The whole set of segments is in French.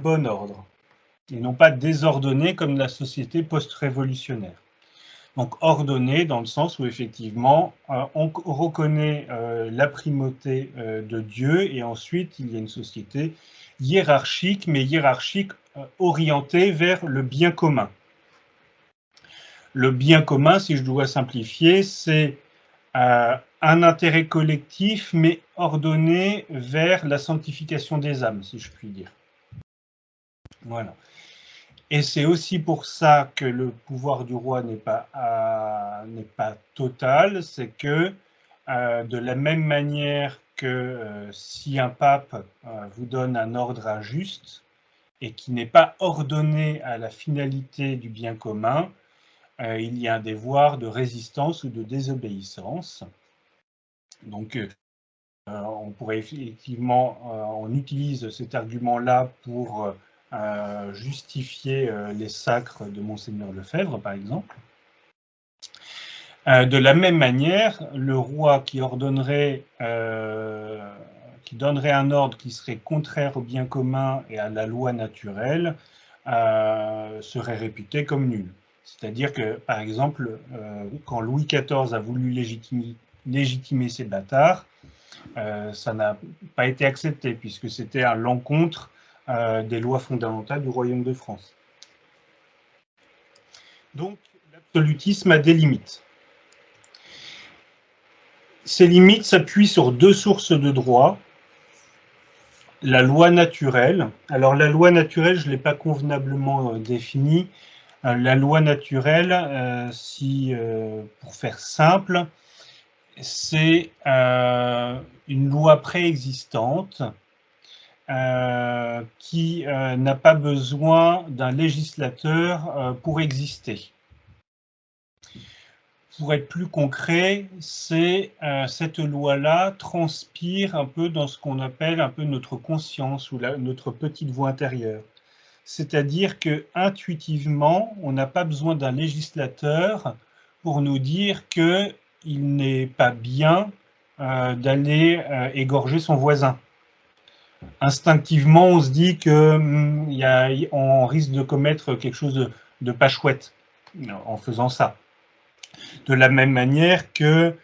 bon ordre, et non pas désordonné comme la société post-révolutionnaire. Donc ordonné dans le sens où effectivement on reconnaît la primauté de Dieu, et ensuite il y a une société hiérarchique, mais hiérarchique orientée vers le bien commun. Le bien commun, si je dois simplifier, c'est un intérêt collectif, mais ordonné vers la sanctification des âmes, si je puis dire. Voilà. Et c'est aussi pour ça que le pouvoir du roi n'est pas total, c'est que de la même manière que si un pape vous donne un ordre injuste et qui n'est pas ordonné à la finalité du bien commun, il y a un devoir de résistance ou de désobéissance. Donc on pourrait effectivement, on utilise cet argument-là pour justifier les sacres de Monseigneur Lefebvre, par exemple. De la même manière, le roi qui donnerait un ordre qui serait contraire au bien commun et à la loi naturelle serait réputé comme nul. C'est-à-dire que, par exemple, quand Louis XIV a voulu légitimer ses bâtards, ça n'a pas été accepté, puisque c'était à l'encontre des lois fondamentales du Royaume de France. Donc, l'absolutisme a des limites. Ces limites s'appuient sur deux sources de droit. La loi naturelle. Alors, la loi naturelle, je ne l'ai pas convenablement définie. La loi naturelle, pour faire simple, c'est une loi préexistante qui n'a pas besoin d'un législateur pour exister. Pour être plus concret, cette loi-là transpire un peu dans ce qu'on appelle un peu notre conscience ou notre petite voix intérieure. C'est-à-dire que intuitivement, on n'a pas besoin d'un législateur pour nous dire qu'il n'est pas bien d'aller égorger son voisin. Instinctivement, on se dit qu'on risque de commettre quelque chose de pas chouette en faisant ça. De la même manière que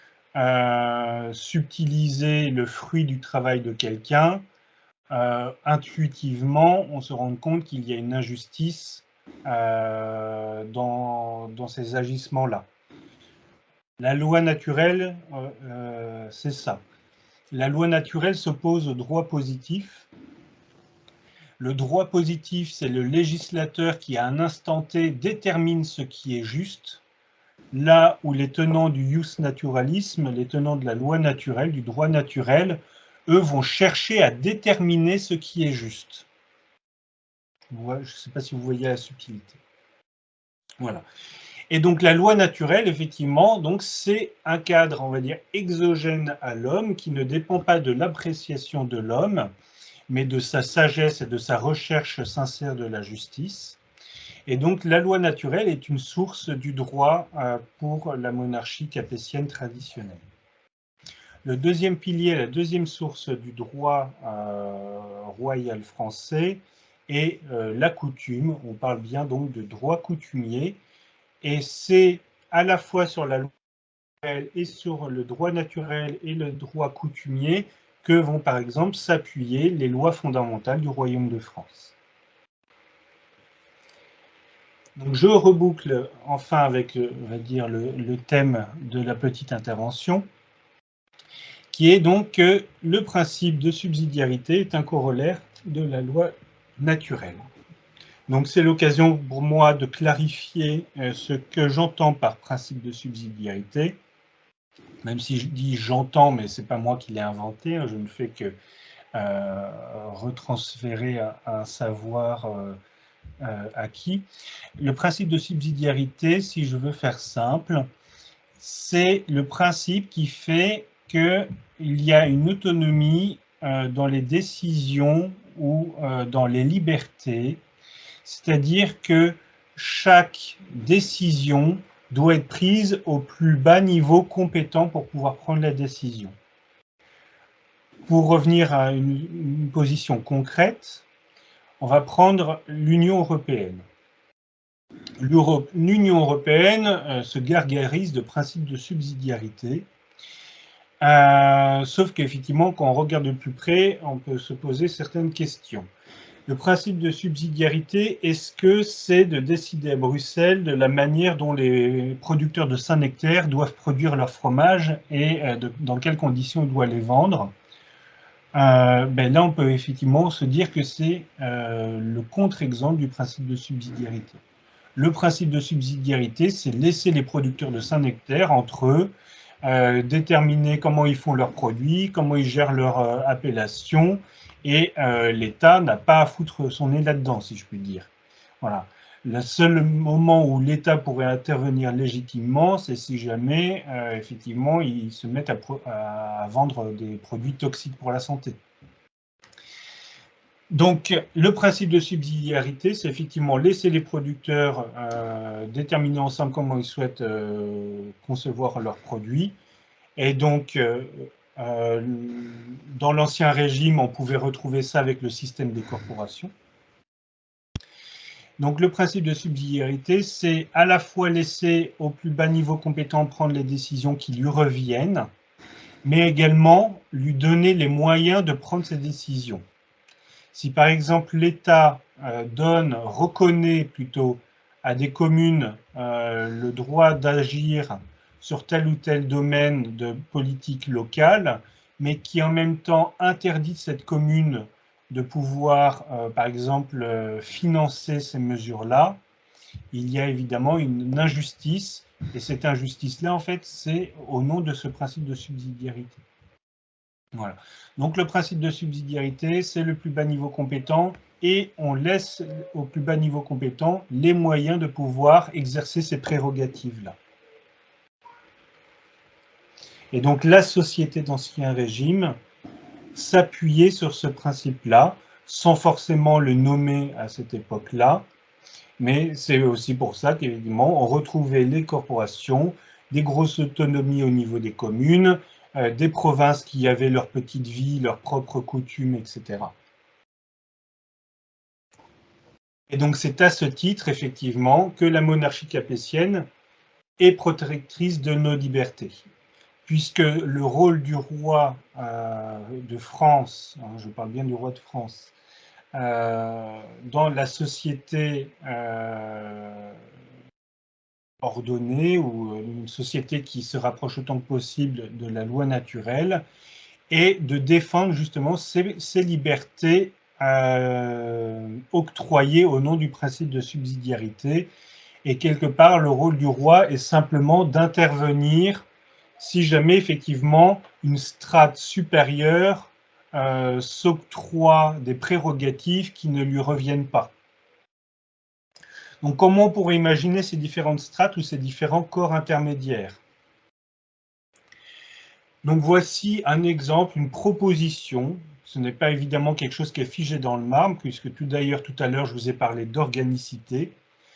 subtiliser le fruit du travail de quelqu'un, intuitivement, on se rend compte qu'il y a une injustice dans ces agissements-là. La loi naturelle, c'est ça. La loi naturelle s'oppose au droit positif. Le droit positif, c'est le législateur qui, à un instant T, détermine ce qui est juste, là où les tenants du jus naturalisme, les tenants de la loi naturelle, du droit naturel, eux vont chercher à déterminer ce qui est juste. Je ne sais pas si vous voyez la subtilité. Voilà. Et donc la loi naturelle, effectivement, c'est un cadre, on va dire, exogène à l'homme, qui ne dépend pas de l'appréciation de l'homme, mais de sa sagesse et de sa recherche sincère de la justice. Et donc la loi naturelle est une source du droit pour la monarchie capétienne traditionnelle. Le deuxième pilier, la deuxième source du droit royal français est la coutume. On parle bien donc de droit coutumier, et c'est à la fois sur la loi naturelle et sur le droit naturel et le droit coutumier que vont par exemple s'appuyer les lois fondamentales du Royaume de France. Donc je reboucle enfin avec, on va dire, le thème de la petite intervention, qui est donc que le principe de subsidiarité est un corollaire de la loi naturelle. Donc c'est l'occasion pour moi de clarifier ce que j'entends par principe de subsidiarité, même si je dis j'entends, mais ce n'est pas moi qui l'ai inventé, je ne fais que retransférer un savoir acquis. Le principe de subsidiarité, si je veux faire simple, c'est le principe qui fait qu'il y a une autonomie dans les décisions ou dans les libertés, c'est-à-dire que chaque décision doit être prise au plus bas niveau compétent pour pouvoir prendre la décision. Pour revenir à une position concrète, On va prendre l'Union européenne. L'Union européenne se gargarise de principe de subsidiarité, sauf qu'effectivement, quand on regarde de plus près, on peut se poser certaines questions. Le principe de subsidiarité, est-ce que c'est de décider à Bruxelles de la manière dont les producteurs de Saint-Nectaire doivent produire leur fromage et dans quelles conditions ils doivent les vendre? Là, on peut effectivement se dire que c'est le contre-exemple du principe de subsidiarité. Le principe de subsidiarité, c'est laisser les producteurs de Saint-Nectaire entre eux, déterminer comment ils font leurs produits, comment ils gèrent leur appellation, et l'État n'a pas à foutre son nez là-dedans, si je puis dire. Voilà. Le seul moment où l'État pourrait intervenir légitimement, c'est si jamais, effectivement, ils se mettent à vendre des produits toxiques pour la santé. Donc, le principe de subsidiarité, c'est effectivement laisser les producteurs déterminer ensemble comment ils souhaitent concevoir leurs produits. Et donc, dans l'ancien régime, on pouvait retrouver ça avec le système des corporations. Donc, le principe de subsidiarité, c'est à la fois laisser au plus bas niveau compétent prendre les décisions qui lui reviennent, mais également lui donner les moyens de prendre ces décisions. Si par exemple l'État reconnaît plutôt à des communes le droit d'agir sur tel ou tel domaine de politique locale, mais qui en même temps interdit cette commune de pouvoir, par exemple, financer ces mesures-là, il y a évidemment une injustice, et cette injustice-là, en fait, c'est au nom de ce principe de subsidiarité. Voilà. Donc le principe de subsidiarité, c'est le plus bas niveau compétent et on laisse au plus bas niveau compétent les moyens de pouvoir exercer ces prérogatives-là. Et donc la société d'Ancien Régime s'appuyait sur ce principe-là, sans forcément le nommer à cette époque-là, mais c'est aussi pour ça qu'évidemment on retrouvait les corporations, des grosses autonomies au niveau des communes, des provinces qui avaient leur petite vie, leurs propres coutumes, etc. Et donc c'est à ce titre, effectivement, que la monarchie capétienne est protectrice de nos libertés, puisque le rôle du roi de France, je parle bien du roi de France, dans la société ordonnée ou une société qui se rapproche autant que possible de la loi naturelle, et de défendre justement ces libertés octroyées au nom du principe de subsidiarité. Et quelque part, le rôle du roi est simplement d'intervenir si jamais effectivement une strate supérieure s'octroie des prérogatives qui ne lui reviennent pas. Donc comment on pourrait imaginer ces différentes strates ou ces différents corps intermédiaires? Donc voici un exemple, une proposition. Ce n'est pas évidemment quelque chose qui est figé dans le marbre, puisque tout à l'heure, je vous ai parlé d'organicité,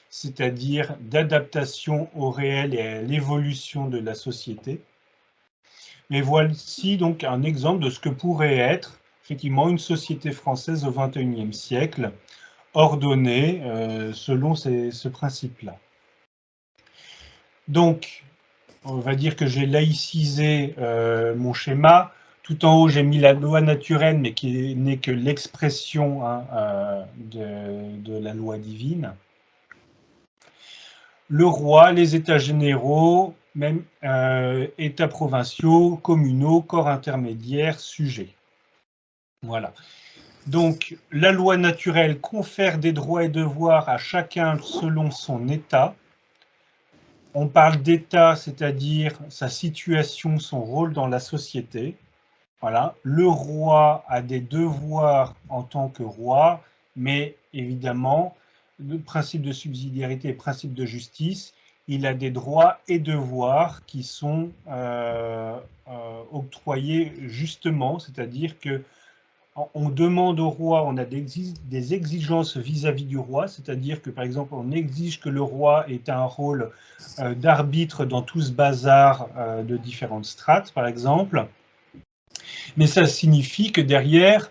c'est-à-dire d'adaptation au réel et à l'évolution de la société. Mais voici donc un exemple de ce que pourrait être effectivement une société française au XXIe siècle, ordonnée selon ce principe-là. Donc, on va dire que j'ai laïcisé mon schéma. Tout en haut, j'ai mis la loi naturelle, mais qui n'est que l'expression de la loi divine. Le roi, les états généraux, même états provinciaux, communaux, corps intermédiaires, sujets. Voilà. Donc, la loi naturelle confère des droits et devoirs à chacun selon son état. On parle d'état, c'est-à-dire sa situation, son rôle dans la société. Voilà. Le roi a des devoirs en tant que roi, mais évidemment, le principe de subsidiarité et le principe de justice, il a des droits et devoirs qui sont octroyés justement, c'est-à-dire que on demande au roi, on a des exigences vis-à-vis du roi, c'est-à-dire que par exemple on exige que le roi ait un rôle d'arbitre dans tout ce bazar de différentes strates par exemple, mais ça signifie que derrière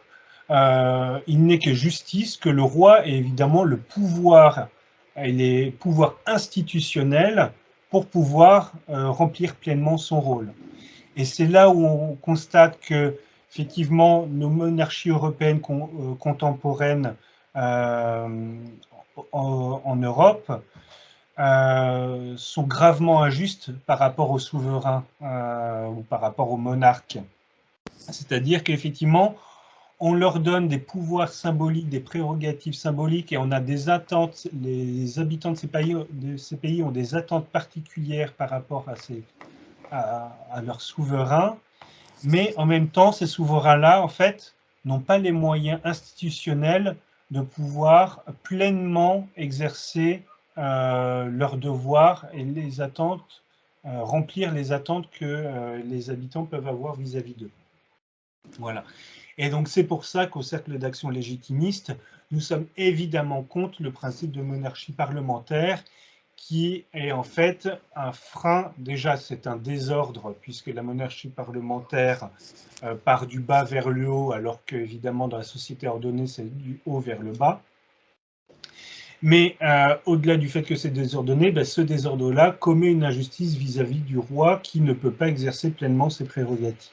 il n'est que justice que le roi ait évidemment le pouvoir et les pouvoirs institutionnels pour pouvoir remplir pleinement son rôle. Et c'est là où on constate que, effectivement, nos monarchies européennes contemporaines en Europe sont gravement injustes par rapport aux souverains ou par rapport aux monarques. C'est-à-dire qu'effectivement, on leur donne des pouvoirs symboliques, des prérogatives symboliques, et on a des attentes, les habitants de ces pays ont des attentes particulières par rapport à leurs souverains, mais en même temps, ces souverains-là, en fait, n'ont pas les moyens institutionnels de pouvoir pleinement exercer leurs devoirs et les attentes, remplir les attentes que les habitants peuvent avoir vis-à-vis d'eux. Voilà. Et donc, c'est pour ça qu'au Cercle d'action légitimiste, nous sommes évidemment contre le principe de monarchie parlementaire, qui est en fait un frein. Déjà, c'est un désordre, puisque la monarchie parlementaire part du bas vers le haut, alors qu'évidemment, dans la société ordonnée, c'est du haut vers le bas. Mais au-delà du fait que c'est désordonné, ben, ce désordre-là commet une injustice vis-à-vis du roi qui ne peut pas exercer pleinement ses prérogatives.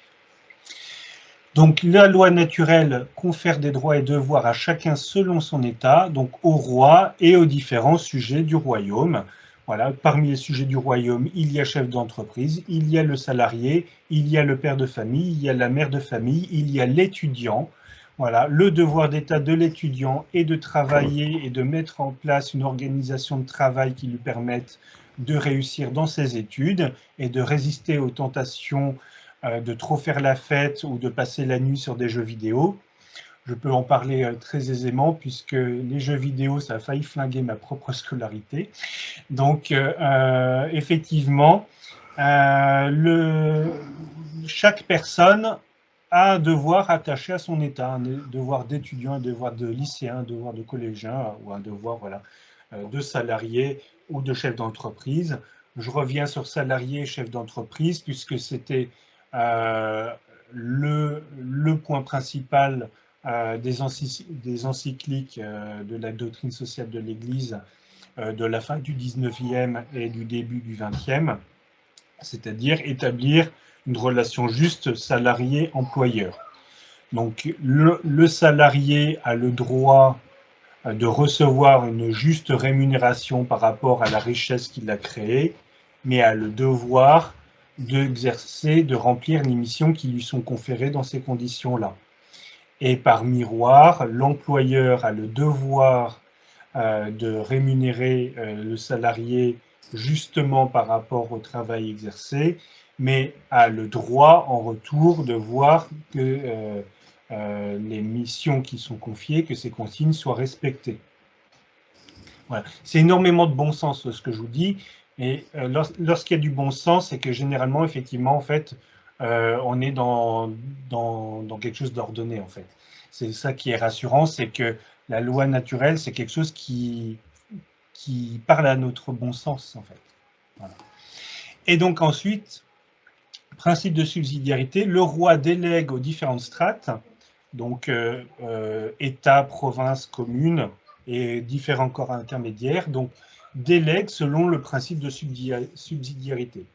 Donc la loi naturelle confère des droits et devoirs à chacun selon son état, donc au roi et aux différents sujets du royaume. Voilà, parmi les sujets du royaume, il y a chef d'entreprise, il y a le salarié, il y a le père de famille, il y a la mère de famille, il y a l'étudiant. Voilà, le devoir d'état de l'étudiant est de travailler et de mettre en place une organisation de travail qui lui permette de réussir dans ses études et de résister aux tentations de trop faire la fête ou de passer la nuit sur des jeux vidéo. Je peux en parler très aisément puisque les jeux vidéo, ça a failli flinguer ma propre scolarité. Donc, effectivement, chaque personne a un devoir attaché à son état, un devoir d'étudiant, un devoir de lycéen, un devoir de collégien ou un devoir voilà, de salarié ou de chef d'entreprise. Je reviens sur salarié et chef d'entreprise puisque c'était le point principal des encycliques de la doctrine sociale de l'Église de la fin du 19e et du début du 20e, c'est-à-dire établir une relation juste salarié-employeur. Donc le salarié a le droit de recevoir une juste rémunération par rapport à la richesse qu'il a créée, mais a le devoir d'exercer, de remplir les missions qui lui sont conférées dans ces conditions-là. Et par miroir, l'employeur a le devoir de rémunérer le salarié justement par rapport au travail exercé, mais a le droit en retour de voir que les missions qui sont confiées, que ces consignes soient respectées. Voilà. C'est énormément de bon sens ce que je vous dis, et lorsqu'il y a du bon sens, c'est que généralement, effectivement, en fait, on est dans quelque chose d'ordonné, en fait. C'est ça qui est rassurant, c'est que la loi naturelle, c'est quelque chose qui parle à notre bon sens, en fait. Voilà. Et donc ensuite, principe de subsidiarité, le roi délègue aux différentes strates, donc État, province, commune, et différents corps intermédiaires, donc délègue selon le principe de subsidiarité.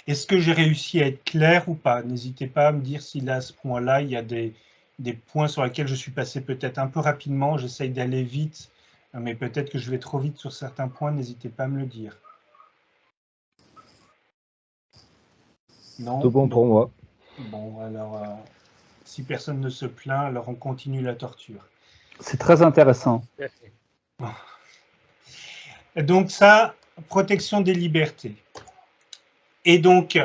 Est-ce que j'ai réussi à être clair ou pas? N'hésitez pas à me dire si là, à ce point-là, il y a des points sur lesquels je suis passé peut-être un peu rapidement. J'essaye d'aller vite, mais peut-être que je vais trop vite sur certains points. N'hésitez pas à me le dire. Non? Tout bon pour moi. Bon, alors, si personne ne se plaint, alors on continue la torture. C'est très intéressant. Donc ça, protection des libertés. Et donc,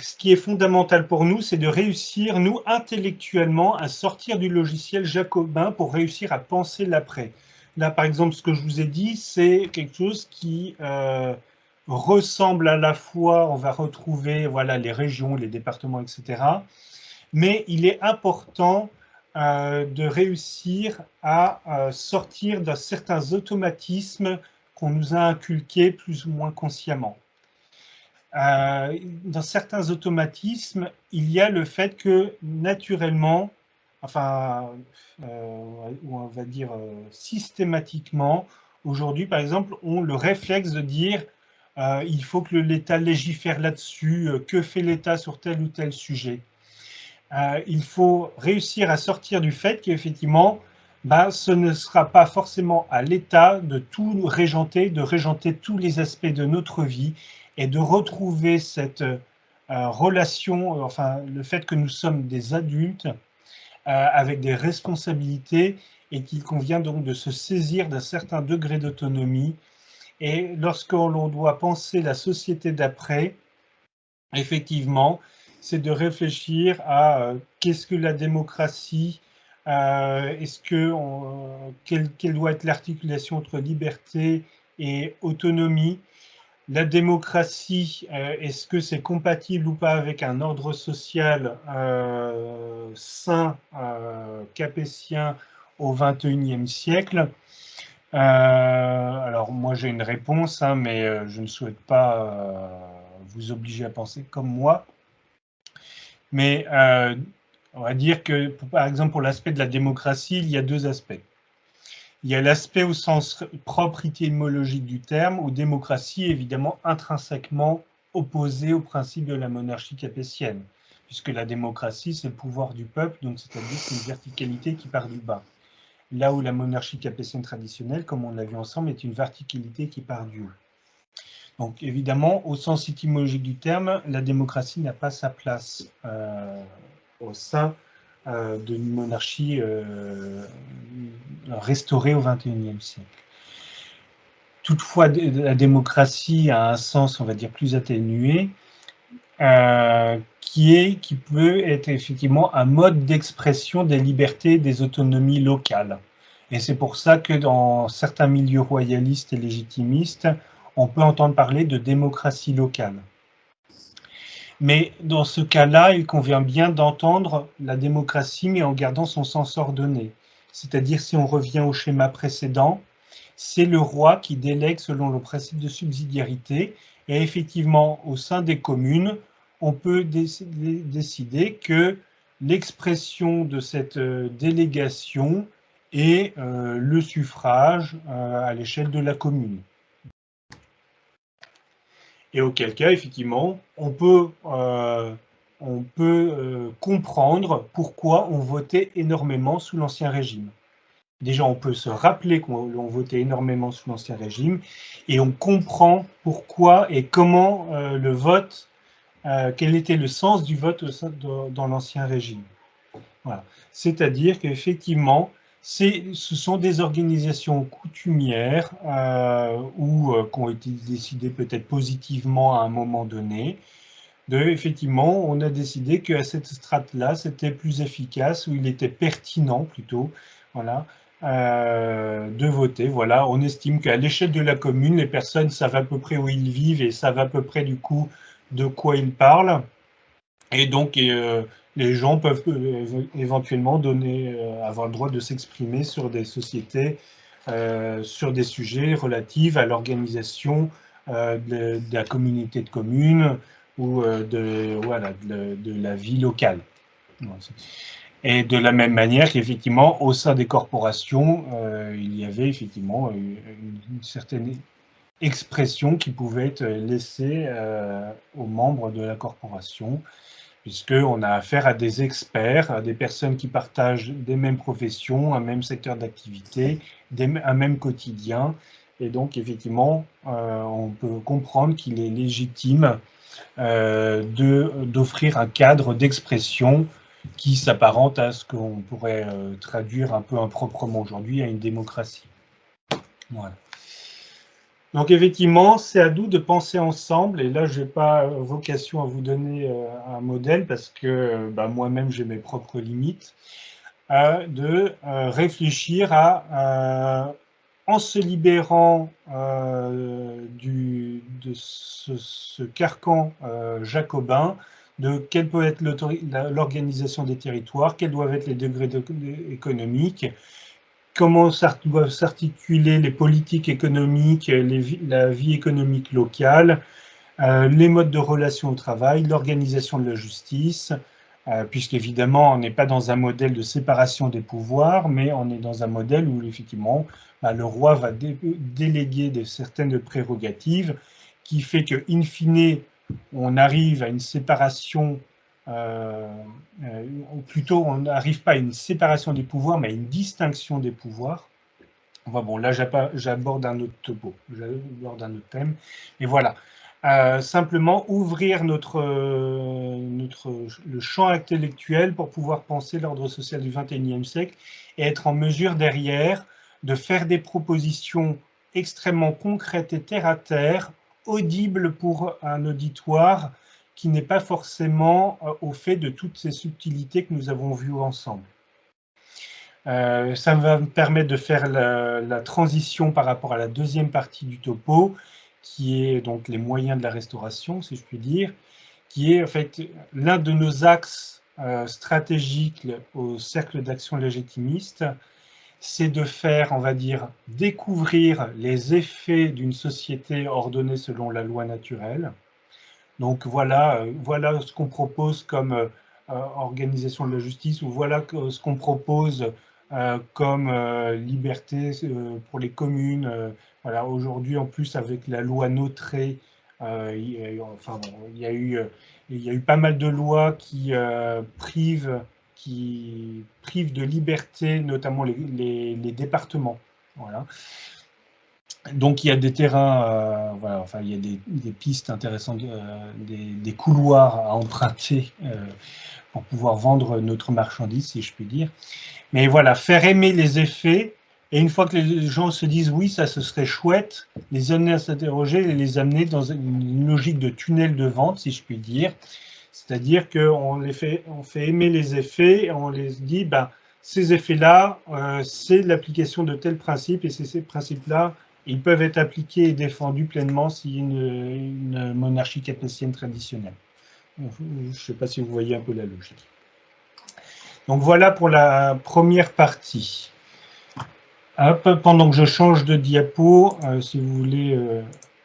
ce qui est fondamental pour nous, c'est de réussir, nous, intellectuellement, à sortir du logiciel jacobin pour réussir à penser l'après. Là, par exemple, ce que je vous ai dit, c'est quelque chose qui ressemble à la fois, on va retrouver voilà, les régions, les départements, etc. Mais il est important de réussir à sortir de certains automatismes qu'on nous a inculqués plus ou moins consciemment. dans certains automatismes, il y a le fait que naturellement, enfin, ou on va dire systématiquement, aujourd'hui, par exemple, ont le réflexe de dire il faut que l'État légifère là-dessus, que fait l'État sur tel ou tel sujet. Il faut réussir à sortir du fait qu'effectivement, ce ne sera pas forcément à l'État de tout régenter, de régenter tous les aspects de notre vie et de retrouver cette relation, enfin le fait que nous sommes des adultes avec des responsabilités et qu'il convient donc de se saisir d'un certain degré d'autonomie. Et lorsque l'on doit penser la société d'après, effectivement, c'est de réfléchir à qu'est-ce que la démocratie, quelle doit être l'articulation entre liberté et autonomie. La démocratie, est-ce que c'est compatible ou pas avec un ordre social sain, capétien au XXIe siècle? Alors moi j'ai une réponse, hein, mais je ne souhaite pas vous obliger à penser comme moi. Mais on va dire que, par exemple, pour l'aspect de la démocratie, il y a deux aspects. Il y a l'aspect au sens propre étymologique du terme, où démocratie est évidemment intrinsèquement opposée au principe de la monarchie capétienne, puisque la démocratie, c'est le pouvoir du peuple, donc c'est-à-dire c'est une verticalité qui part du bas. Là où la monarchie capétienne traditionnelle, comme on l'a vu ensemble, est une verticalité qui part du haut. Donc évidemment, au sens étymologique du terme, la démocratie n'a pas sa place au sein d'une monarchie restaurée au XXIe siècle. Toutefois, la démocratie a un sens, on va dire, plus atténué, qui peut être effectivement un mode d'expression des libertés et des autonomies locales. Et c'est pour ça que dans certains milieux royalistes et légitimistes, on peut entendre parler de démocratie locale. Mais dans ce cas-là, il convient bien d'entendre la démocratie, mais en gardant son sens ordonné. C'est-à-dire, si on revient au schéma précédent, c'est le roi qui délègue selon le principe de subsidiarité. Et effectivement, au sein des communes, on peut décider que l'expression de cette délégation est le suffrage à l'échelle de la commune. Et auquel cas, effectivement, on peut comprendre pourquoi on votait énormément sous l'Ancien Régime. Déjà, on peut se rappeler qu'on votait énormément sous l'Ancien Régime et on comprend pourquoi et comment le vote, quel était le sens du vote dans l'Ancien Régime. Voilà. C'est-à-dire qu'effectivement, ce sont des organisations coutumières qui ont été décidées peut-être positivement à un moment donné. Effectivement, on a décidé qu'à cette strate-là, c'était plus efficace, ou il était pertinent plutôt, voilà, de voter. Voilà, on estime qu'à l'échelle de la commune, les personnes savent à peu près où ils vivent et savent à peu près du coup de quoi ils parlent. Et donc, les gens peuvent éventuellement avoir le droit de s'exprimer sur des sociétés, sur des sujets relatifs à l'organisation de la communauté de communes ou de la vie locale. Et de la même manière qu'effectivement, au sein des corporations, il y avait effectivement une certaine expression qui pouvait être laissée aux membres de la corporation, puisqu'on a affaire à des experts, à des personnes qui partagent des mêmes professions, un même secteur d'activité, un même quotidien. Et donc, effectivement, on peut comprendre qu'il est légitime d'offrir un cadre d'expression qui s'apparente à ce qu'on pourrait traduire un peu improprement aujourd'hui à une démocratie. Voilà. Donc effectivement, c'est à nous de penser ensemble, et là je n'ai pas vocation à vous donner un modèle parce que moi-même j'ai mes propres limites, de réfléchir en se libérant de ce carcan jacobin, de quelle peut être l'organisation des territoires, quels doivent être les degrés économiques, comment doivent s'articuler les politiques économiques, la vie économique locale, les modes de relation au travail, l'organisation de la justice, puisqu'évidemment, on n'est pas dans un modèle de séparation des pouvoirs, mais on est dans un modèle où, effectivement, le roi va déléguer certaines prérogatives, qui fait que, in fine, on arrive à une séparation, ou plutôt, on n'arrive pas à une séparation des pouvoirs, mais à une distinction des pouvoirs. Enfin bon, là, j'aborde un autre topo, j'aborde un autre thème, et voilà. Simplement ouvrir le champ intellectuel pour pouvoir penser l'ordre social du XXIe siècle et être en mesure derrière de faire des propositions extrêmement concrètes et terre à terre, audibles pour un auditoire qui n'est pas forcément au fait de toutes ces subtilités que nous avons vues ensemble. Ça va me permettre de faire la transition par rapport à la deuxième partie du topo, qui est donc les moyens de la restauration, si je puis dire, qui est en fait l'un de nos axes stratégiques au cercle d'action légitimiste, c'est de faire, on va dire, découvrir les effets d'une société ordonnée selon la loi naturelle. Donc voilà ce qu'on propose comme organisation de la justice, ou voilà ce qu'on propose comme liberté pour les communes. Voilà, aujourd'hui, en plus, avec la loi Notré, il y a eu pas mal de lois qui privent de liberté, notamment les départements. Voilà. Donc il y a des terrains, voilà, enfin il y a des pistes intéressantes, des couloirs à emprunter pour pouvoir vendre notre marchandise, si je puis dire. Mais voilà, faire aimer les effets, et une fois que les gens se disent oui, ça ce serait chouette, les amener à s'interroger et les amener dans une logique de tunnel de vente, si je puis dire. C'est-à-dire qu'on fait aimer les effets, et on les dit, ben, ces effets-là, c'est l'application de tels principes, et c'est ces principes-là, ils peuvent être appliqués et défendus pleinement s'il y a une monarchie capétienne traditionnelle. Je ne sais pas si vous voyez un peu la logique. Donc voilà pour la première partie. Hop, pendant que je change de diapo, si vous voulez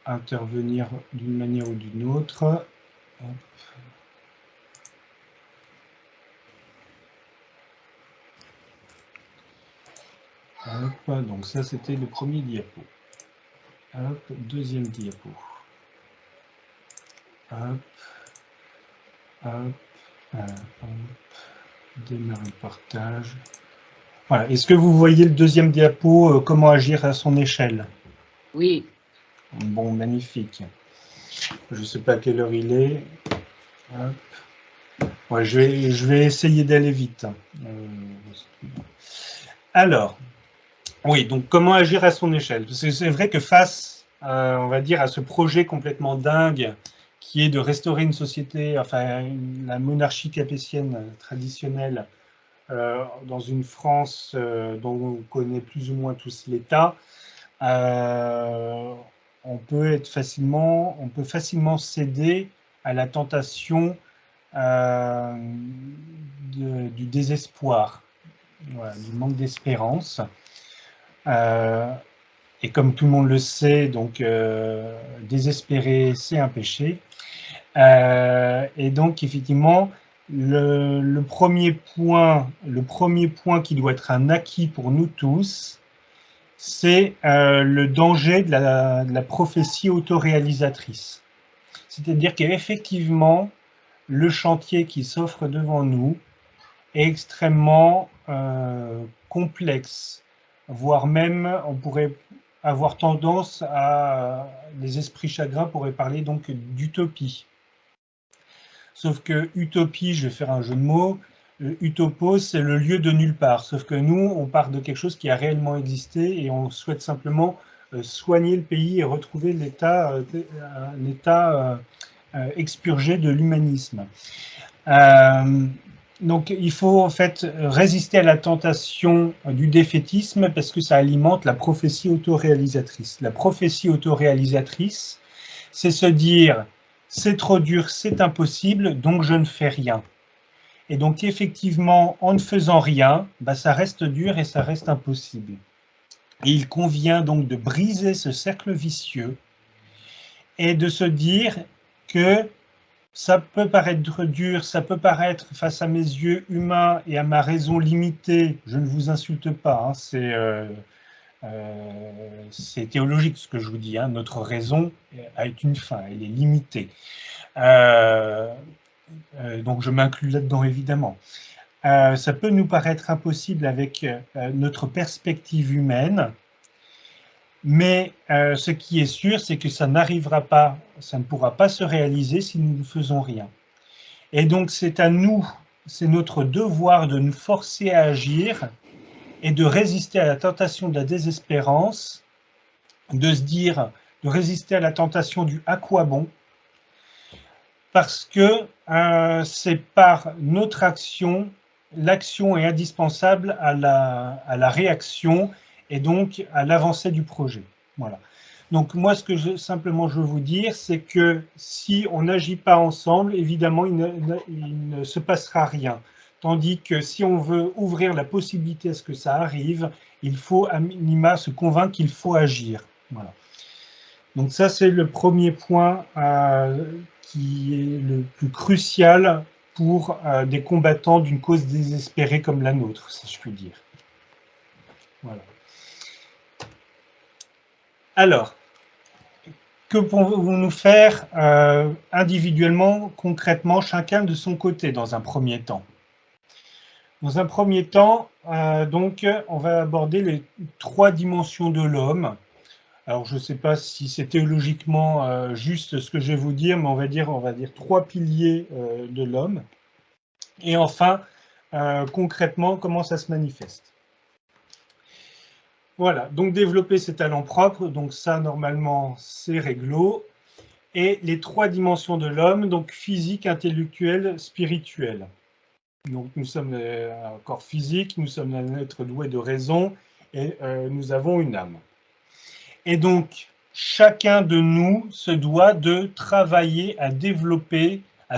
intervenir d'une manière ou d'une autre. Hop. Hop, donc ça c'était le premier diapo. Hop, deuxième diapo. Hop, hop, hop, démarrer le partage. Voilà. Est-ce que vous voyez le deuxième diapo, comment agir à son échelle? Oui. Bon, magnifique. Je ne sais pas à quelle heure il est. Hop. Ouais, je vais essayer d'aller vite. Alors, oui, donc comment agir à son échelle? Parce que c'est vrai que face, on va dire, à ce projet complètement dingue qui est de restaurer une société, enfin la monarchie capétienne traditionnelle dans une France dont on connaît plus ou moins tous l'état, on peut facilement céder à la tentation du désespoir, voilà, du manque d'espérance. Et comme tout le monde le sait, donc désespérer, c'est un péché. Et donc effectivement, le premier point qui doit être un acquis pour nous tous, c'est le danger de la prophétie autoréalisatrice. C'est-à-dire qu'effectivement, le chantier qui s'offre devant nous est extrêmement complexe, voire même, on pourrait avoir tendance à, les esprits chagrins pourraient parler donc d'utopie. Sauf que utopie, je vais faire un jeu de mots, utopos, c'est le lieu de nulle part. Sauf que nous, on part de quelque chose qui a réellement existé et on souhaite simplement soigner le pays et retrouver l'état expurgé de l'humanisme. Donc il faut en fait résister à la tentation du défaitisme parce que ça alimente la prophétie autoréalisatrice. La prophétie autoréalisatrice, c'est se dire c'est trop dur, c'est impossible, donc je ne fais rien. Et donc effectivement, en ne faisant rien, ça reste dur et ça reste impossible. Et il convient donc de briser ce cercle vicieux et de se dire que ça peut paraître dur, ça peut paraître, face à mes yeux humains et à ma raison limitée, je ne vous insulte pas, hein, c'est théologique ce que je vous dis, hein, notre raison a une fin, elle est limitée. Donc je m'inclus là-dedans évidemment. Ça peut nous paraître impossible avec notre perspective humaine, mais ce qui est sûr, c'est que ça n'arrivera pas, ça ne pourra pas se réaliser si nous ne faisons rien. Et donc c'est à nous, c'est notre devoir de nous forcer à agir et de résister à la tentation de la désespérance, de se dire, de résister à la tentation du « à quoi bon ?» parce que c'est par notre action, l'action est indispensable à la réaction et donc à l'avancée du projet. Voilà. Donc moi, ce que simplement je veux vous dire, c'est que si on n'agit pas ensemble, évidemment, il ne se passera rien. Tandis que si on veut ouvrir la possibilité à ce que ça arrive, il faut à minima se convaincre qu'il faut agir. Voilà. Donc ça, c'est le premier point qui est le plus crucial pour des combattants d'une cause désespérée comme la nôtre, si je puis dire. Voilà. Alors, que pouvons-nous faire individuellement, concrètement, chacun de son côté, dans un premier temps? Dans un premier temps, donc, on va aborder les 3 dimensions de l'homme. Alors, je ne sais pas si c'est théologiquement juste ce que je vais vous dire, mais on va dire 3 piliers de l'homme. Et enfin, concrètement, comment ça se manifeste. Voilà, donc développer ses talents propres, donc ça, normalement, c'est réglo. Et les 3 dimensions de l'homme, donc physique, intellectuel, spirituel. Donc nous sommes un corps physique, nous sommes un être doué de raison, et nous avons une âme. Et donc, chacun de nous se doit de travailler à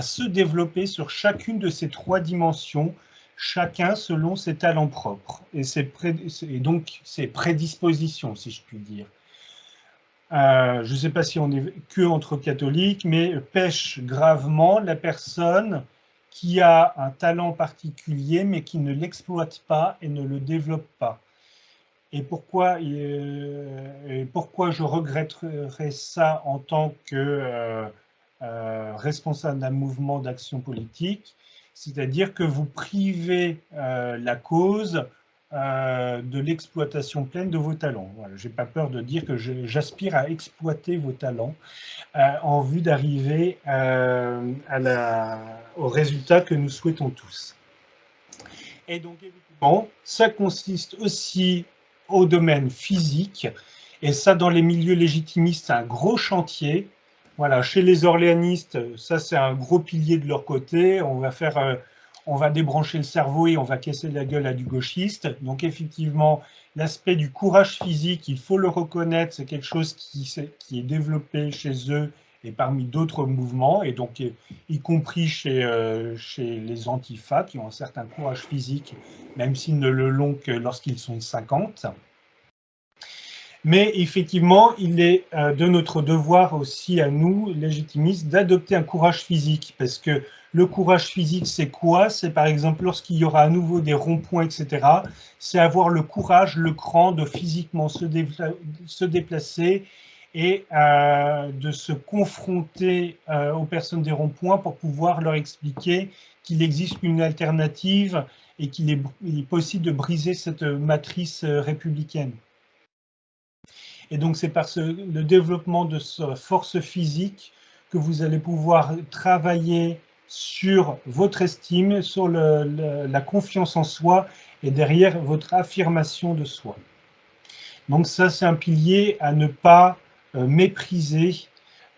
se développer sur chacune de ces 3 dimensions, chacun selon ses talents propres et donc ses prédispositions, si je puis dire. Je ne sais pas si on est que entre catholiques, mais pêche gravement la personne qui a un talent particulier, mais qui ne l'exploite pas et ne le développe pas. Et pourquoi je regretterais ça en tant que responsable d'un mouvement d'action politique, c'est-à-dire que vous privez la cause de l'exploitation pleine de vos talents. Voilà, je n'ai pas peur de dire que j'aspire à exploiter vos talents en vue d'arriver au résultat que nous souhaitons tous. Et donc, évidemment, ça consiste aussi au domaine physique, et ça, dans les milieux légitimistes, c'est un gros chantier. Voilà, chez les orléanistes, ça, c'est un gros pilier de leur côté. On va débrancher le cerveau et on va casser la gueule à du gauchiste. Donc, effectivement, l'aspect du courage physique, il faut le reconnaître, c'est quelque chose qui est développé chez eux et parmi d'autres mouvements, et donc y compris chez les antifas qui ont un certain courage physique, même s'ils ne le l'ont que lorsqu'ils sont 50. Mais effectivement, il est de notre devoir aussi à nous, légitimistes, d'adopter un courage physique, parce que le courage physique, c'est quoi? C'est par exemple lorsqu'il y aura à nouveau des ronds-points, etc., c'est avoir le courage, le cran de physiquement se déplacer et de se confronter aux personnes des ronds-points pour pouvoir leur expliquer qu'il existe une alternative et qu'il est possible de briser cette matrice républicaine. Et donc, c'est par le développement de sa force physique que vous allez pouvoir travailler sur votre estime, sur la confiance en soi et derrière votre affirmation de soi. Donc ça, c'est un pilier à ne pas mépriser.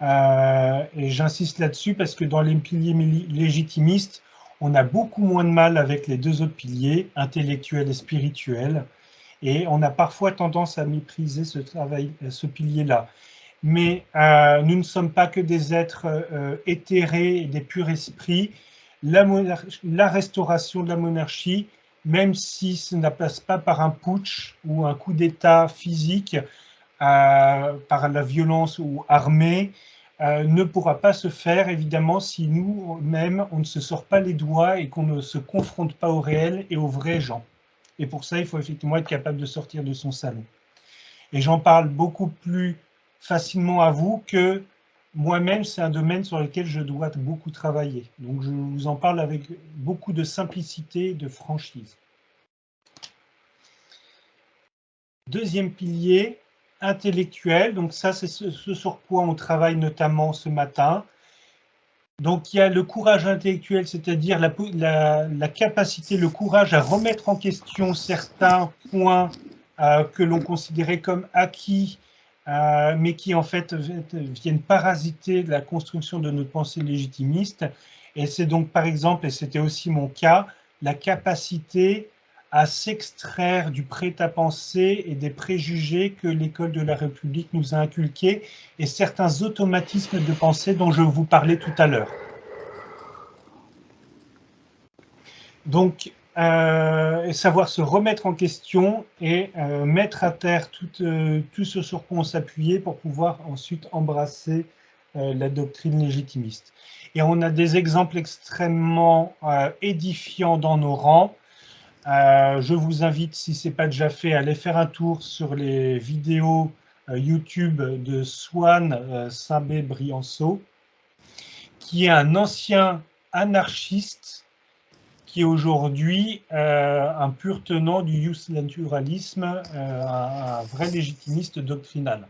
Et j'insiste là-dessus parce que dans les piliers légitimistes, on a beaucoup moins de mal avec les 2 autres piliers, intellectuels et spirituels. Et on a parfois tendance à mépriser ce pilier-là. Mais nous ne sommes pas que des êtres éthérés et des purs esprits. La restauration de la monarchie, même si ça ne passe pas par un putsch ou un coup d'État physique, par la violence ou armée, ne pourra pas se faire, évidemment, si nous-mêmes, on ne se sort pas les doigts et qu'on ne se confronte pas au réel et aux vrais gens. Et pour ça, il faut effectivement être capable de sortir de son salon. Et j'en parle beaucoup plus facilement à vous que moi-même, c'est un domaine sur lequel je dois beaucoup travailler. Donc, je vous en parle avec beaucoup de simplicité et de franchise. Deuxième pilier, intellectuel. Donc ça, c'est ce sur quoi on travaille notamment ce matin. Donc il y a le courage intellectuel, c'est-à-dire la capacité, le courage à remettre en question certains points que l'on considérait comme acquis, mais qui en fait viennent parasiter la construction de notre pensée légitimiste. Et c'est donc par exemple, et c'était aussi mon cas, la capacité à s'extraire du prêt-à-penser et des préjugés que l'école de la République nous a inculqués et certains automatismes de pensée dont je vous parlais tout à l'heure. Donc, savoir se remettre en question et mettre à terre tout ce sur quoi on s'appuyait pour pouvoir ensuite embrasser la doctrine légitimiste. Et on a des exemples extrêmement édifiants dans nos rangs. Je vous invite, si ce n'est pas déjà fait, à aller faire un tour sur les vidéos YouTube de Swan Sabé-Brianceau, qui est un ancien anarchiste qui est aujourd'hui un pur tenant du jus naturalisme, un vrai légitimiste doctrinal.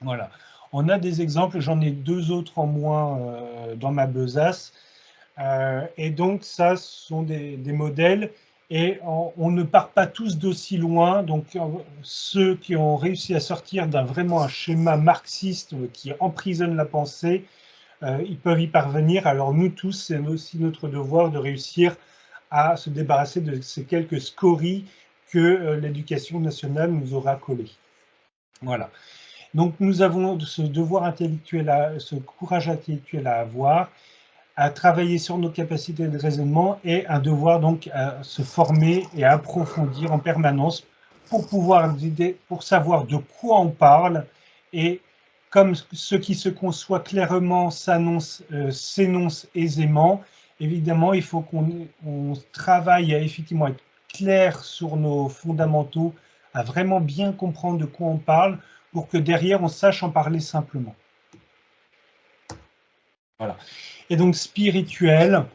Voilà. On a des exemples, j'en ai 2 autres en moins dans ma besace. Et donc, ça, ce sont des modèles. Et on ne part pas tous d'aussi loin. Donc, ceux qui ont réussi à sortir vraiment un schéma marxiste qui emprisonne la pensée, ils peuvent y parvenir. Alors, nous tous, c'est aussi notre devoir de réussir à se débarrasser de ces quelques scories que l'éducation nationale nous aura collées. Voilà. Donc, nous avons ce devoir intellectuel, ce courage intellectuel à avoir, à travailler sur nos capacités de raisonnement et un devoir donc à se former et à approfondir en permanence pour savoir de quoi on parle et comme ce qui se conçoit clairement s'énonce aisément, évidemment, il faut qu'on travaille à effectivement être clair sur nos fondamentaux, à vraiment bien comprendre de quoi on parle pour que derrière on sache en parler simplement. Voilà. Et donc spirituel,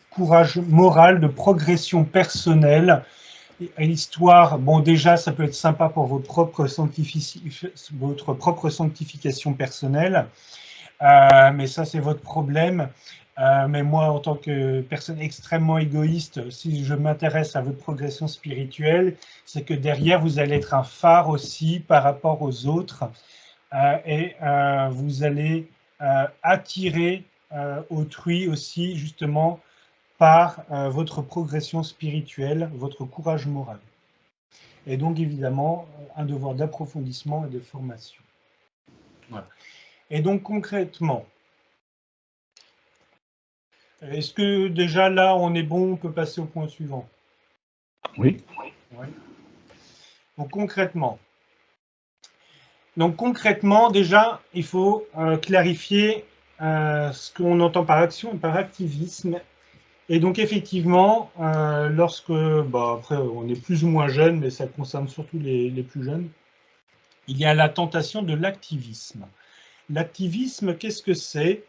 courage moral, de progression personnelle, histoire, bon déjà ça peut être sympa pour votre propre sanctification personnelle, mais ça c'est votre problème. Mais moi en tant que personne extrêmement égoïste, si je m'intéresse à votre progression spirituelle, c'est que derrière vous allez être un phare aussi par rapport aux autres et vous allez attirer autrui aussi justement par votre progression spirituelle, votre courage moral. Et donc évidemment un devoir d'approfondissement et de formation. Voilà. Et donc concrètement, est-ce que déjà là on est bon, on peut passer au point suivant? Oui. Ouais. Donc concrètement, déjà il faut clarifier ce qu'on entend par action et par activisme. Et donc effectivement, lorsque, après on est plus ou moins jeune, mais ça concerne surtout les plus jeunes, il y a la tentation de l'activisme. L'activisme, qu'est-ce que c'est?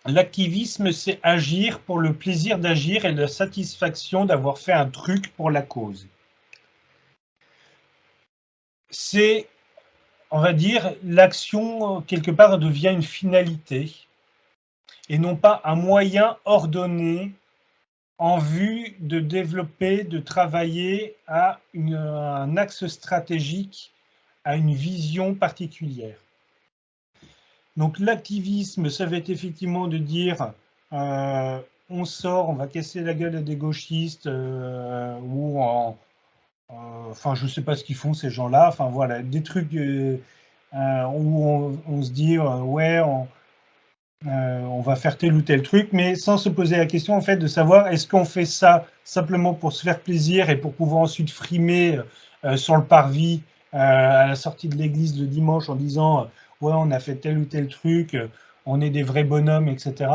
L'activisme, c'est agir pour le plaisir d'agir et la satisfaction d'avoir fait un truc pour la cause. C'est, on va dire, l'action quelque part devient une finalité et non pas un moyen ordonné en vue de développer, de travailler à un axe stratégique, à une vision particulière. Donc l'activisme, ça va être effectivement de dire on sort, on va casser la gueule à des gauchistes enfin je ne sais pas ce qu'ils font ces gens-là, enfin voilà, des trucs où on se dit ouais, on va faire tel ou tel truc, mais sans se poser la question en fait de savoir est-ce qu'on fait ça simplement pour se faire plaisir et pour pouvoir ensuite frimer sur le parvis à la sortie de l'église le dimanche en disant ouais, on a fait tel ou tel truc, on est des vrais bonhommes, etc.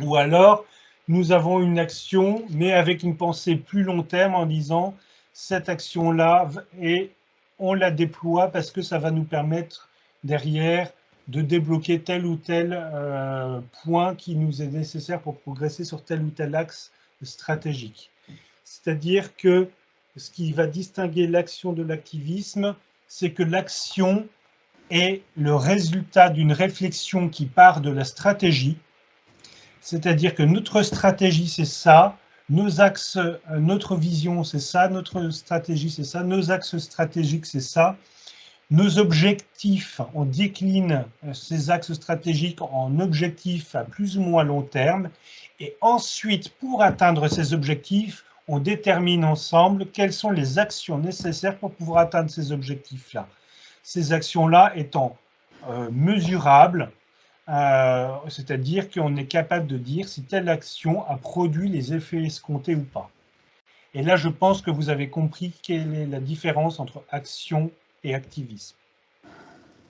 Ou alors, nous avons une action, mais avec une pensée plus long terme en disant, cette action-là, et on la déploie parce que ça va nous permettre derrière de débloquer tel ou tel point qui nous est nécessaire pour progresser sur tel ou tel axe stratégique. C'est-à-dire que ce qui va distinguer l'action de l'activisme, c'est que l'action est le résultat d'une réflexion qui part de la stratégie, c'est-à-dire que notre stratégie, c'est ça, nos axes, notre vision, c'est ça, notre stratégie, c'est ça, nos axes stratégiques, c'est ça, nos objectifs, on décline ces axes stratégiques en objectifs à plus ou moins long terme, et ensuite, pour atteindre ces objectifs, on détermine ensemble quelles sont les actions nécessaires pour pouvoir atteindre ces objectifs-là. Ces actions-là étant mesurables, c'est-à-dire qu'on est capable de dire si telle action a produit les effets escomptés ou pas. Et là, je pense que vous avez compris quelle est la différence entre action et activisme.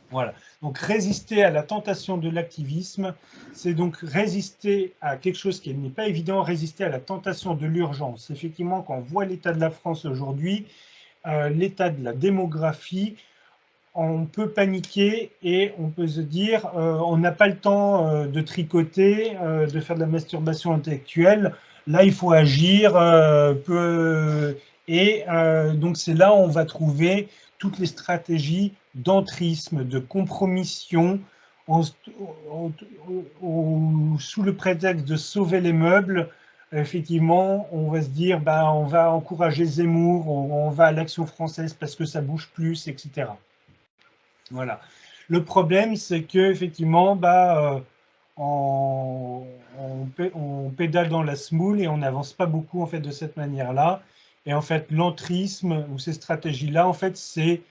Voilà. Donc, résister à la tentation de l'activisme, c'est donc résister à quelque chose qui n'est pas évident, résister à la tentation de l'urgence. Effectivement, quand on voit l'état de la France aujourd'hui, l'état de la démographie, on peut paniquer et on peut se dire on n'a pas le temps de tricoter, de faire de la masturbation intellectuelle. Là, il faut agir. Donc, c'est là où on va trouver toutes les stratégies d'entrisme, de compromission, sous le prétexte de sauver les meubles. Effectivement, on va se dire bah, on va encourager Zemmour, on va à l'Action française parce que ça bouge plus, etc. Voilà. Le problème, c'est que effectivement, bah, on pédale dans la semoule et on n'avance pas beaucoup en fait de cette manière-là. Et en fait, l'entrisme ou ces stratégies-là, en fait, c'est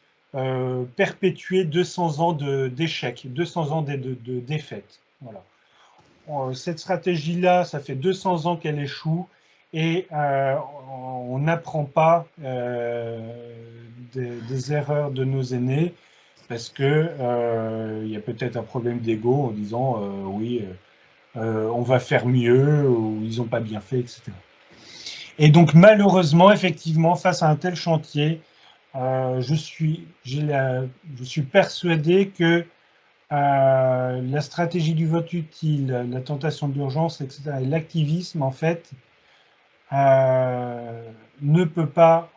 perpétuer 200 ans d'échecs, 200 ans de défaites. Voilà. Cette stratégie-là, ça fait 200 ans qu'elle échoue et on n'apprend pas des erreurs de nos aînés parce que y a peut-être un problème d'ego en disant oui, on va faire mieux ou ils n'ont pas bien fait, etc. Et donc malheureusement, effectivement, face à un tel chantier, je suis persuadé que la stratégie du vote utile, la tentation d'urgence, etc., et l'activisme, en fait, ne peut pas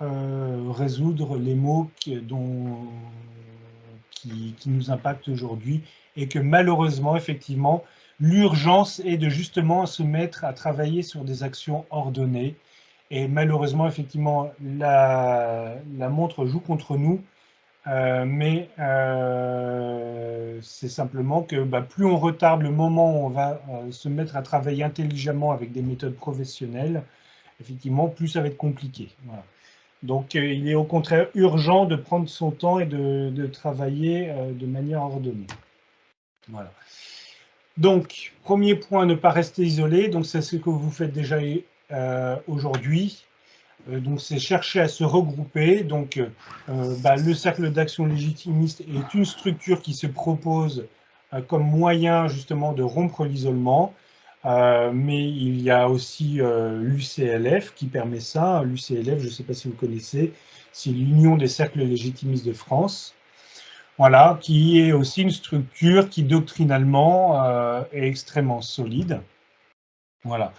résoudre les maux qui nous impactent aujourd'hui et que malheureusement, effectivement, l'urgence est de justement se mettre à travailler sur des actions ordonnées. Et malheureusement, effectivement, la montre joue contre nous. Mais c'est simplement que bah, plus on retarde le moment où on va se mettre à travailler intelligemment avec des méthodes professionnelles, effectivement, plus ça va être compliqué. Voilà. Donc, il est au contraire urgent de prendre son temps et de travailler de manière ordonnée. Voilà. Donc, premier point, ne pas rester isolé. Donc, c'est ce que vous faites déjà aujourd'hui. Donc, c'est chercher à se regrouper. Donc, le cercle d'action légitimiste est une structure qui se propose comme moyen justement de rompre l'isolement. Mais il y a aussi l'UCLF qui permet ça. L'UCLF, je ne sais pas si vous connaissez, c'est l'Union des cercles légitimistes de France. Voilà, qui est aussi une structure qui doctrinalement est extrêmement solide. Voilà.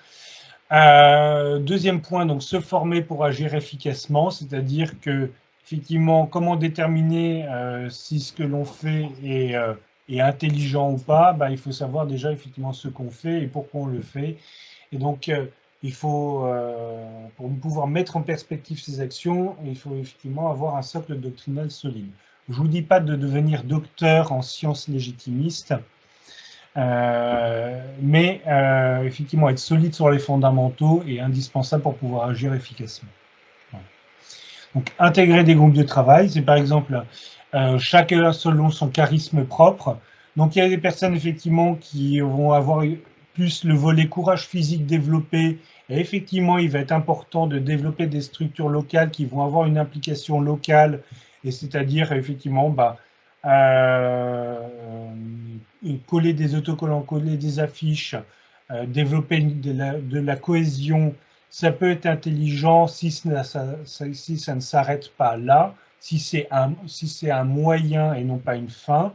Deuxième point, donc se former pour agir efficacement, c'est-à-dire que effectivement, comment déterminer si ce que l'on fait est intelligent ou pas, bah, il faut savoir déjà effectivement ce qu'on fait et pourquoi on le fait. Et donc, il faut, pour pouvoir mettre en perspective ces actions, il faut effectivement avoir un socle doctrinal solide. Je ne vous dis pas de devenir docteur en sciences légitimistes, mais effectivement, être solide sur les fondamentaux est indispensable pour pouvoir agir efficacement. Voilà. Donc, intégrer des groupes de travail, c'est par exemple chacun selon son charisme propre. Donc, il y a des personnes effectivement qui vont avoir plus le volet courage physique développé. Et effectivement, il va être important de développer des structures locales qui vont avoir une implication locale, et c'est-à-dire effectivement, coller des autocollants, coller des affiches, développer de la cohésion, ça peut être intelligent si ça ne s'arrête pas là, si c'est un moyen et non pas une fin.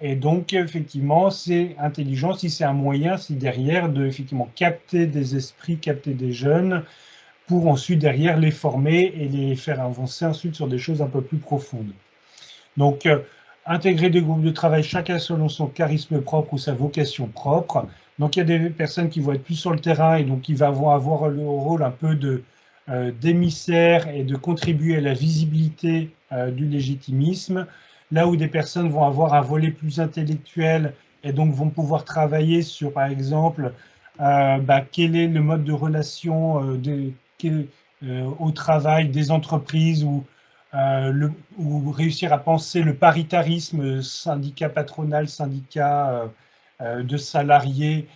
Et donc, effectivement, c'est intelligent si c'est un moyen, si derrière, de effectivement capter des esprits, capter des jeunes, pour ensuite, derrière, les former et les faire avancer ensuite sur des choses un peu plus profondes. Donc, intégrer des groupes de travail, chacun selon son charisme propre ou sa vocation propre. Donc, il y a des personnes qui vont être plus sur le terrain et donc qui vont avoir le rôle un peu d'émissaire et de contribuer à la visibilité du légitimisme, là où des personnes vont avoir un volet plus intellectuel et donc vont pouvoir travailler sur, par exemple, quel est le mode de relation au travail des entreprises ou réussir à penser le paritarisme syndicat patronal, syndicat de salariés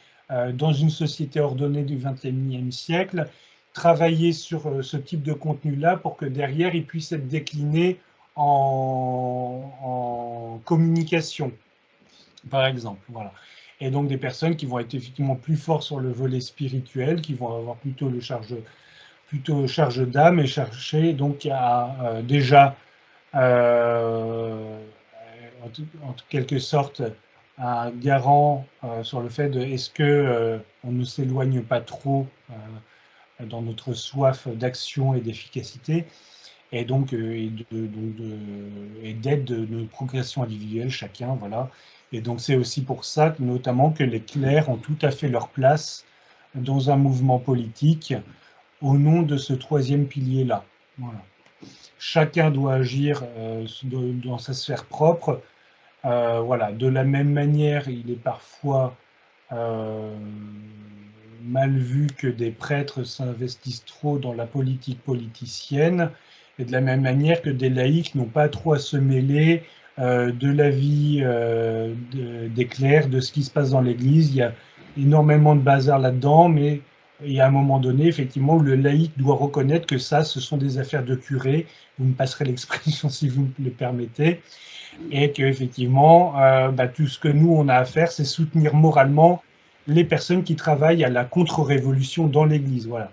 dans une société ordonnée du XXIe siècle, travailler sur ce type de contenu-là pour que derrière, il puisse être décliné en communication, par exemple. Voilà. Et donc des personnes qui vont être effectivement plus fortes sur le volet spirituel, qui vont avoir plutôt charge d'âme et chercher donc à déjà en quelque sorte un garant sur le fait de est-ce que on ne s'éloigne pas trop dans notre soif d'action et d'efficacité et donc et d'aide de notre progression individuelle chacun, voilà. Et donc c'est aussi pour ça que, notamment, que les clercs ont tout à fait leur place dans un mouvement politique au nom de ce troisième pilier-là. Voilà. Chacun doit agir dans sa sphère propre. Voilà. De la même manière, il est parfois mal vu que des prêtres s'investissent trop dans la politique politicienne, et de la même manière que des laïcs n'ont pas trop à se mêler de la vie des clercs, de ce qui se passe dans l'Église. Il y a énormément de bazar là-dedans, mais il y a un moment donné, effectivement, où le laïc doit reconnaître que ça, ce sont des affaires de curé. Vous me passerez l'expression si vous me le permettez. Et qu'effectivement, tout ce que nous, on a à faire, c'est soutenir moralement les personnes qui travaillent à la contre-révolution dans l'Église. Voilà.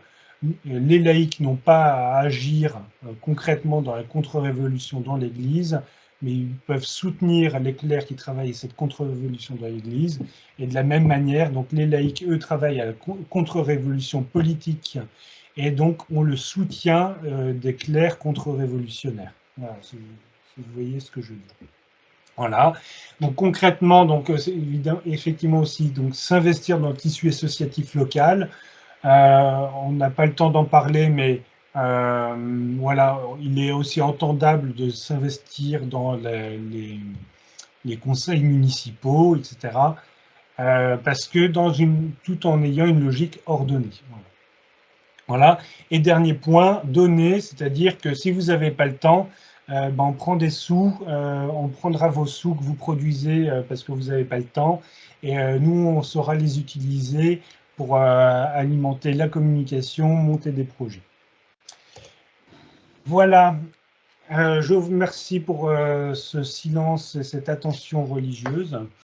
Les laïcs n'ont pas à agir concrètement dans la contre-révolution dans l'Église, mais ils peuvent soutenir les clercs qui travaillent à cette contre-révolution dans l'Église. Et de la même manière, donc les laïcs, eux, travaillent à la contre-révolution politique, et donc on le soutien des clercs contre-révolutionnaires. Voilà, si vous voyez ce que je veux dire. Voilà. Donc concrètement, donc c'est évident, effectivement aussi, donc s'investir dans le tissu associatif local. On n'a pas le temps d'en parler, mais voilà, il est aussi entendable de s'investir dans les conseils municipaux, etc. Parce que tout en ayant une logique ordonnée. Voilà. Et dernier point, donner, c'est-à-dire que si vous n'avez pas le temps, on prend des sous, on prendra vos sous que vous produisez parce que vous n'avez pas le temps, et nous, on saura les utiliser pour alimenter la communication, monter des projets. Voilà, je vous remercie pour ce silence et cette attention religieuse.